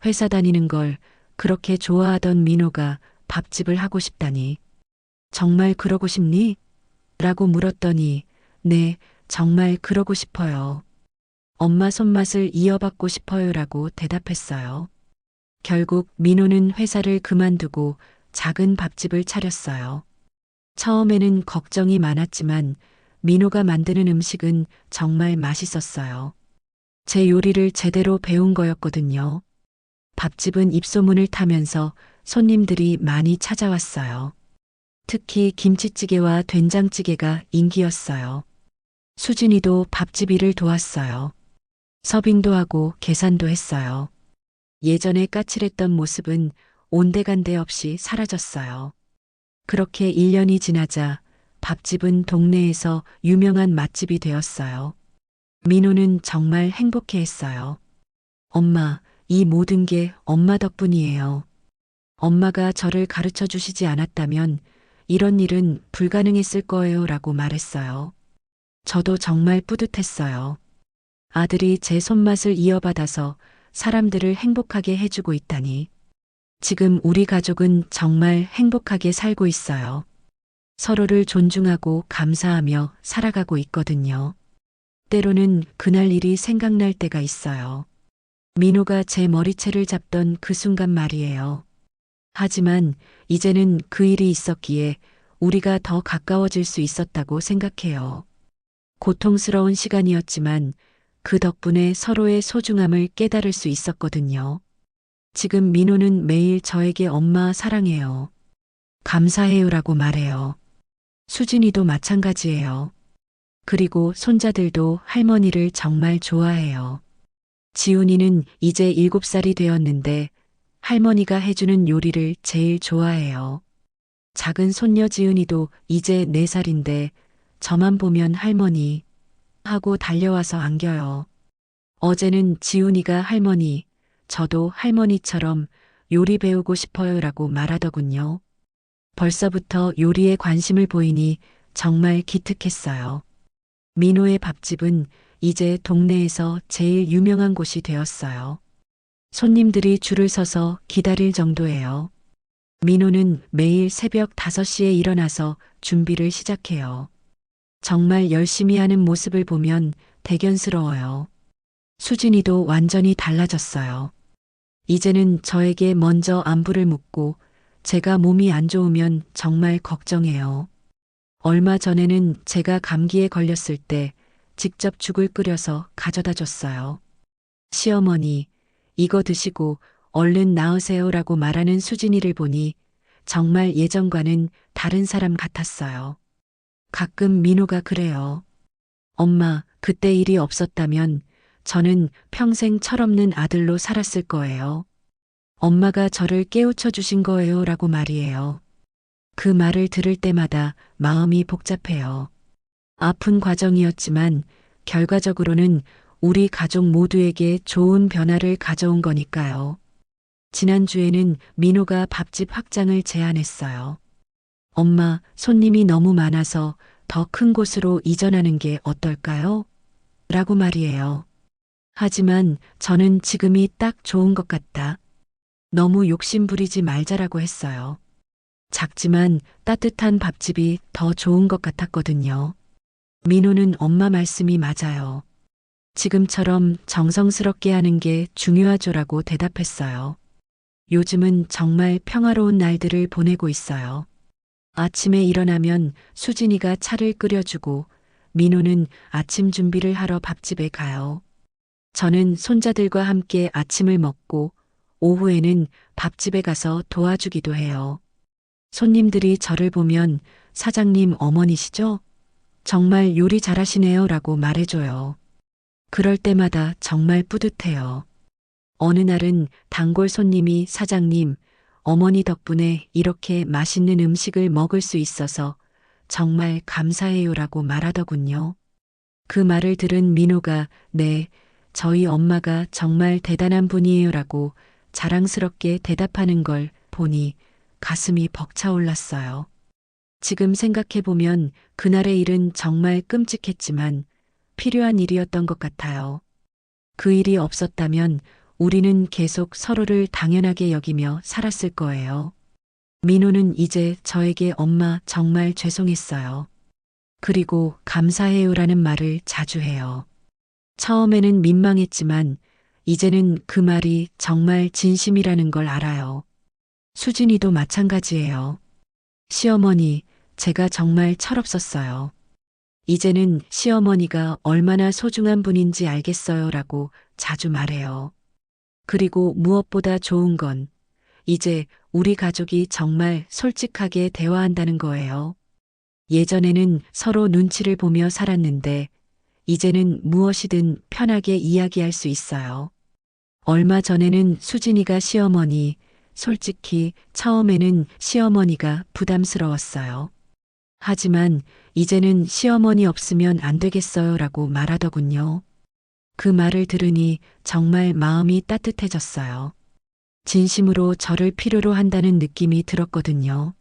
회사 다니는 걸 그렇게 좋아하던 민호가 밥집을 하고 싶다니. 정말 그러고 싶니? 라고 물었더니 네, 정말 그러고 싶어요. 엄마 손맛을 이어받고 싶어요라고 대답했어요. 결국 민호는 회사를 그만두고 작은 밥집을 차렸어요. 처음에는 걱정이 많았지만 민호가 만드는 음식은 정말 맛있었어요. 제 요리를 제대로 배운 거였거든요. 밥집은 입소문을 타면서 손님들이 많이 찾아왔어요. 특히 김치찌개와 된장찌개가 인기였어요. 수진이도 밥집 일을 도왔어요. 서빙도 하고 계산도 했어요. 예전에 까칠했던 모습은 온데간데 없이 사라졌어요. 그렇게 1년이 지나자 밥집은 동네에서 유명한 맛집이 되었어요. 민호는 정말 행복해했어요. 엄마, 이 모든 게 엄마 덕분이에요. 엄마가 저를 가르쳐 주시지 않았다면 이런 일은 불가능했을 거예요 라고 말했어요. 저도 정말 뿌듯했어요. 아들이 제 손맛을 이어받아서 사람들을 행복하게 해주고 있다니. 지금 우리 가족은 정말 행복하게 살고 있어요. 서로를 존중하고 감사하며 살아가고 있거든요. 때로는 그날 일이 생각날 때가 있어요. 민호가 제 머리채를 잡던 그 순간 말이에요. 하지만 이제는 그 일이 있었기에 우리가 더 가까워질 수 있었다고 생각해요. 고통스러운 시간이었지만 그 덕분에 서로의 소중함을 깨달을 수 있었거든요. 지금 민호는 매일 저에게 엄마 사랑해요. 감사해요라고 말해요. 수진이도 마찬가지예요. 그리고 손자들도 할머니를 정말 좋아해요. 지훈이는 이제 7살이 되었는데 할머니가 해주는 요리를 제일 좋아해요. 작은 손녀 지은이도 이제 4살인데 저만 보면 할머니 하고 달려와서 안겨요. 어제는 지훈이가 할머니, 저도 할머니처럼 요리 배우고 싶어요라고 말하더군요. 벌써부터 요리에 관심을 보이니 정말 기특했어요. 민호의 밥집은 이제 동네에서 제일 유명한 곳이 되었어요. 손님들이 줄을 서서 기다릴 정도예요. 민호는 매일 새벽 5시에 일어나서 준비를 시작해요. 정말 열심히 하는 모습을 보면 대견스러워요. 수진이도 완전히 달라졌어요. 이제는 저에게 먼저 안부를 묻고 제가 몸이 안 좋으면 정말 걱정해요. 얼마 전에는 제가 감기에 걸렸을 때 직접 죽을 끓여서 가져다 줬어요. 시어머니, 이거 드시고 얼른 나으세요라고 말하는 수진이를 보니 정말 예전과는 다른 사람 같았어요. 가끔 민호가 그래요. 엄마, 그때 일이 없었다면 저는 평생 철없는 아들로 살았을 거예요. 엄마가 저를 깨우쳐 주신 거예요 라고 말이에요. 그 말을 들을 때마다 마음이 복잡해요. 아픈 과정이었지만 결과적으로는 우리 가족 모두에게 좋은 변화를 가져온 거니까요. 지난주에는 민호가 밥집 확장을 제안했어요. 엄마, 손님이 너무 많아서 더 큰 곳으로 이전하는 게 어떨까요? 라고 말이에요. 하지만 저는 지금이 딱 좋은 것 같다. 너무 욕심 부리지 말자라고 했어요. 작지만 따뜻한 밥집이 더 좋은 것 같았거든요. 민호는 엄마 말씀이 맞아요. 지금처럼 정성스럽게 하는 게 중요하죠라고 대답했어요. 요즘은 정말 평화로운 날들을 보내고 있어요. 아침에 일어나면 수진이가 차를 끓여주고 민호는 아침 준비를 하러 밥집에 가요. 저는 손자들과 함께 아침을 먹고 오후에는 밥집에 가서 도와주기도 해요. 손님들이 저를 보면 사장님 어머니시죠? 정말 요리 잘하시네요 라고 말해줘요. 그럴 때마다 정말 뿌듯해요. 어느 날은 단골 손님이 사장님, 어머니 덕분에 이렇게 맛있는 음식을 먹을 수 있어서 정말 감사해요라고 말하더군요. 그 말을 들은 민호가 네, 저희 엄마가 정말 대단한 분이에요라고 자랑스럽게 대답하는 걸 보니 가슴이 벅차올랐어요. 지금 생각해보면 그날의 일은 정말 끔찍했지만 필요한 일이었던 것 같아요. 그 일이 없었다면 우리는 계속 서로를 당연하게 여기며 살았을 거예요. 민호는 이제 저에게 엄마 정말 죄송했어요. 그리고 감사해요라는 말을 자주 해요. 처음에는 민망했지만 이제는 그 말이 정말 진심이라는 걸 알아요. 수진이도 마찬가지예요. 시어머니, 제가 정말 철없었어요. 이제는 시어머니가 얼마나 소중한 분인지 알겠어요 라고 자주 말해요. 그리고 무엇보다 좋은 건 이제 우리 가족이 정말 솔직하게 대화한다는 거예요. 예전에는 서로 눈치를 보며 살았는데 이제는 무엇이든 편하게 이야기할 수 있어요. 얼마 전에는 수진이가 시어머니, 솔직히 처음에는 시어머니가 부담스러웠어요. 하지만 이제는 시어머니 없으면 안 되겠어요라고 말하더군요. 그 말을 들으니 정말 마음이 따뜻해졌어요. 진심으로 저를 필요로 한다는 느낌이 들었거든요.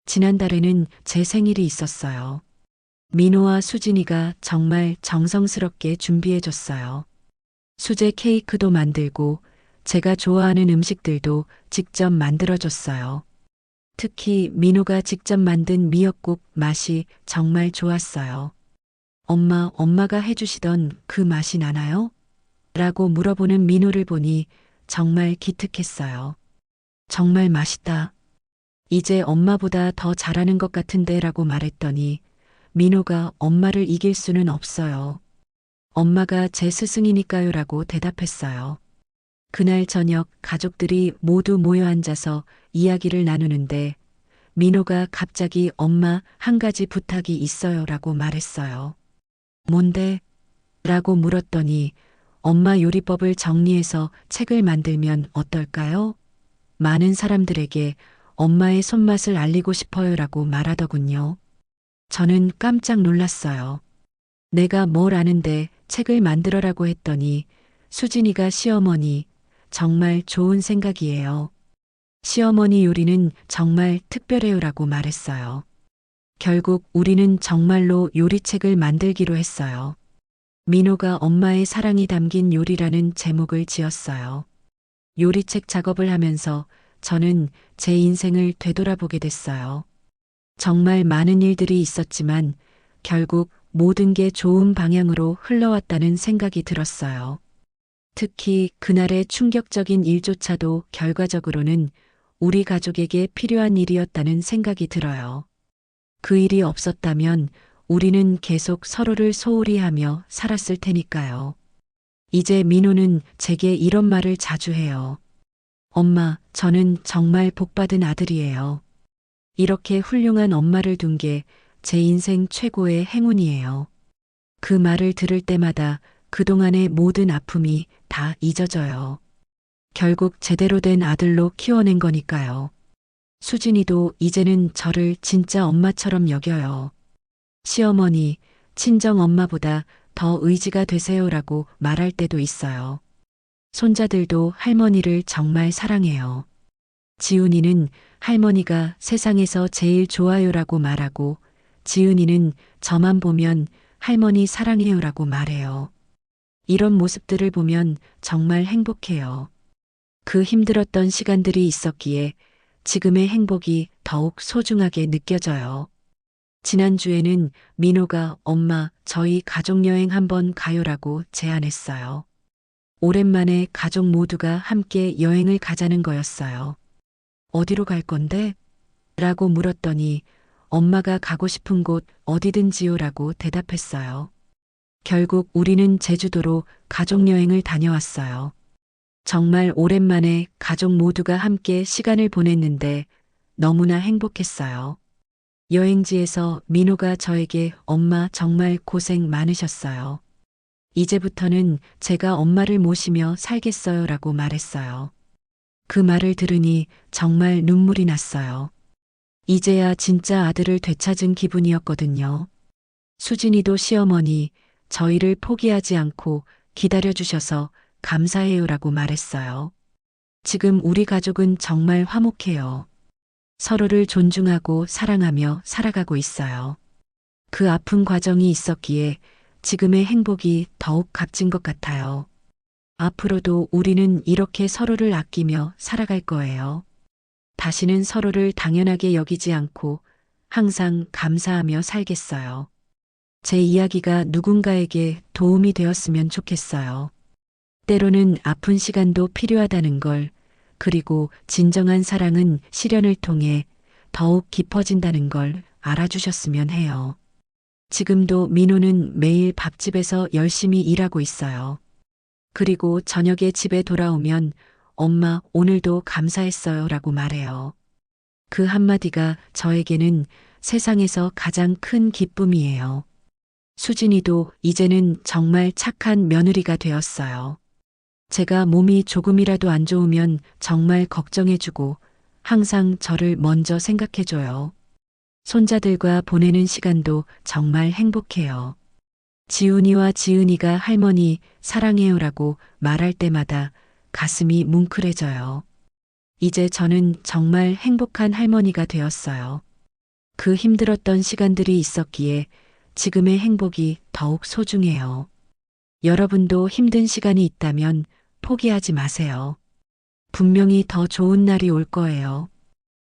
지난달에는 제 생일이 있었어요. 민호와 수진이가 정말 정성스럽게 준비해줬어요. 수제 케이크도 만들고 제가 좋아하는 음식들도 직접 만들어줬어요. 특히 민호가 직접 만든 미역국 맛이 정말 좋았어요. 엄마가 해주시던 그 맛이 나나요? 라고 물어보는 민호를 보니 정말 기특했어요. 정말 맛있다. 이제 엄마보다 더 잘하는 것 같은데 라고 말했더니 민호가 엄마를 이길 수는 없어요. 엄마가 제 스승이니까요 라고 대답했어요. 그날 저녁 가족들이 모두 모여 앉아서 이야기를 나누는데 민호가 갑자기 엄마 한 가지 부탁이 있어요 라고 말했어요. 뭔데? 라고 물었더니 엄마 요리법을 정리해서 책을 만들면 어떨까요? 많은 사람들에게 엄마의 손맛을 알리고 싶어요 라고 말하더군요. 저는 깜짝 놀랐어요. 내가 뭘 아는데 책을 만들어라고 했더니 수진이가 시어머니 정말 좋은 생각이에요. 시어머니 요리는 정말 특별해요라고 말했어요. 결국 우리는 정말로 요리책을 만들기로 했어요. 민호가 엄마의 사랑이 담긴 요리라는 제목을 지었어요. 요리책 작업을 하면서 저는 제 인생을 되돌아보게 됐어요. 정말 많은 일들이 있었지만 결국 모든 게 좋은 방향으로 흘러왔다는 생각이 들었어요. 특히 그날의 충격적인 일조차도 결과적으로는 우리 가족에게 필요한 일이었다는 생각이 들어요. 그 일이 없었다면 우리는 계속 서로를 소홀히 하며 살았을 테니까요. 이제 민호는 제게 이런 말을 자주 해요. 엄마, 저는 정말 복받은 아들이에요. 이렇게 훌륭한 엄마를 둔 게 제 인생 최고의 행운이에요. 그 말을 들을 때마다 그동안의 모든 아픔이 다 잊어져요. 결국 제대로 된 아들로 키워낸 거니까요. 수진이도 이제는 저를 진짜 엄마처럼 여겨요. 시어머니, 친정 엄마보다 더 의지가 되세요라고 말할 때도 있어요. 손자들도 할머니를 정말 사랑해요. 지훈이는 할머니가 세상에서 제일 좋아요라고 말하고 지은이는 저만 보면 할머니 사랑해요라고 말해요. 이런 모습들을 보면 정말 행복해요. 그 힘들었던 시간들이 있었기에 지금의 행복이 더욱 소중하게 느껴져요. 지난주에는 민호가 엄마, 저희 가족여행 한번 가요라고 제안했어요. 오랜만에 가족 모두가 함께 여행을 가자는 거였어요. 어디로 갈 건데? 라고 물었더니 엄마가 가고 싶은 곳 어디든지요라고 대답했어요. 결국 우리는 제주도로 가족여행을 다녀왔어요. 정말 오랜만에 가족 모두가 함께 시간을 보냈는데 너무나 행복했어요. 여행지에서 민호가 저에게 엄마 정말 고생 많으셨어요. 이제부터는 제가 엄마를 모시며 살겠어요 라고 말했어요. 그 말을 들으니 정말 눈물이 났어요. 이제야 진짜 아들을 되찾은 기분이었거든요. 수진이도 시어머니, 저희를 포기하지 않고 기다려주셔서 감사해요라고 말했어요. 지금 우리 가족은 정말 화목해요. 서로를 존중하고 사랑하며 살아가고 있어요. 그 아픈 과정이 있었기에 지금의 행복이 더욱 값진 것 같아요. 앞으로도 우리는 이렇게 서로를 아끼며 살아갈 거예요. 다시는 서로를 당연하게 여기지 않고 항상 감사하며 살겠어요. 제 이야기가 누군가에게 도움이 되었으면 좋겠어요. 때로는 아픈 시간도 필요하다는 걸, 그리고 진정한 사랑은 시련을 통해 더욱 깊어진다는 걸 알아주셨으면 해요. 지금도 민호는 매일 밥집에서 열심히 일하고 있어요. 그리고 저녁에 집에 돌아오면 엄마 오늘도 감사했어요 라고 말해요. 그 한마디가 저에게는 세상에서 가장 큰 기쁨이에요. 수진이도 이제는 정말 착한 며느리가 되었어요. 제가 몸이 조금이라도 안 좋으면 정말 걱정해주고 항상 저를 먼저 생각해줘요. 손자들과 보내는 시간도 정말 행복해요. 지훈이와 지은이가 할머니 사랑해요라고 말할 때마다 가슴이 뭉클해져요. 이제 저는 정말 행복한 할머니가 되었어요. 그 힘들었던 시간들이 있었기에 지금의 행복이 더욱 소중해요. 여러분도 힘든 시간이 있다면 포기하지 마세요. 분명히 더 좋은 날이 올 거예요.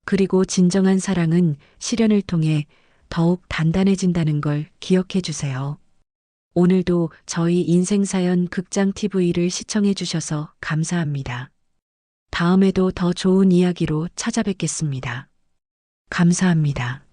그리고 진정한 사랑은 시련을 통해 더욱 단단해진다는 걸 기억해 주세요. 오늘도 저희 인생사연 극장TV를 시청해 주셔서 감사합니다. 다음에도 더 좋은 이야기로 찾아뵙겠습니다. 감사합니다.